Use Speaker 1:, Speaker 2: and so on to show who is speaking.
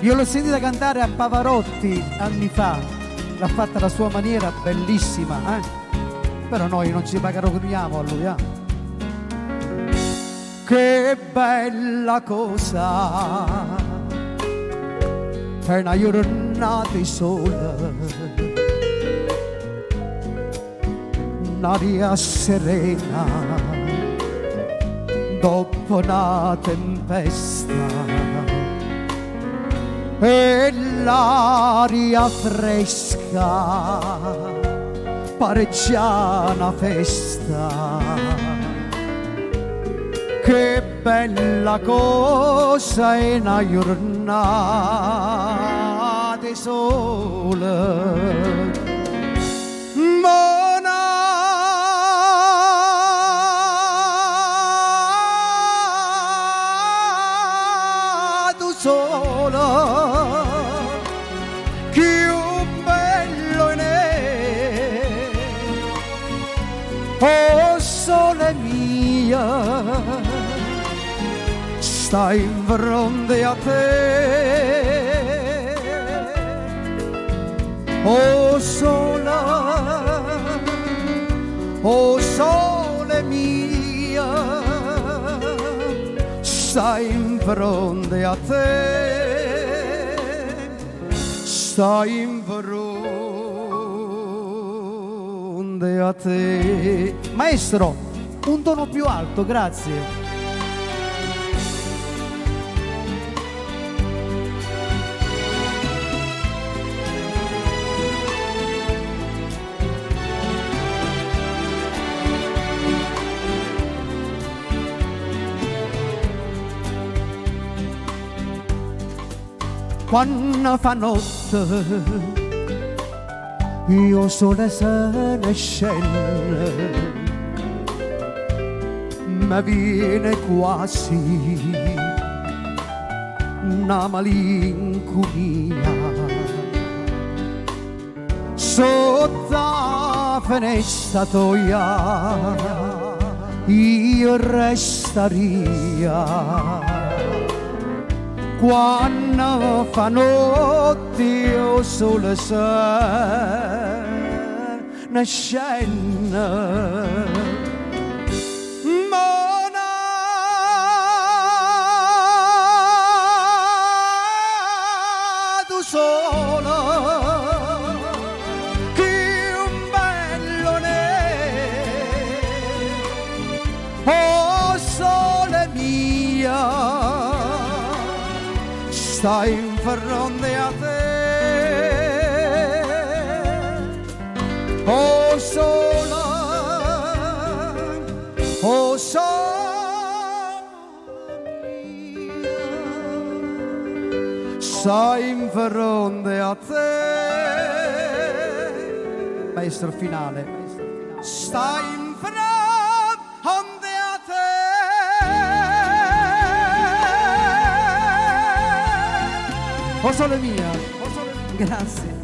Speaker 1: Io l'ho sentita cantare a Pavarotti anni fa, l'ha fatta alla sua maniera bellissima, però noi non ci paragoniamo a lui, Che bella cosa per una giornata di sole, un'aria serena dopo una tempesta, e l'aria fresca pareggia una festa. Che bella cosa è una giornata di sole, monato solo, più bello è, oh sole mia, stai in fronte a te, oh sole mia, stai in fronte a te, stai in fronte a te. Maestro, un tono più alto, grazie. Quando fa notte io sole se ne scende, mi viene quasi una malinconia. Sotto la finestra tua io restaria. Quando fa notte io sole se ne scende, monato solo, che bello è, oh sole mia, stai in fronte a te, oh sola, oh sola mia, stai in fronte a te. Maestro finale, stai in fronte a te. Oh sole mia, grazie.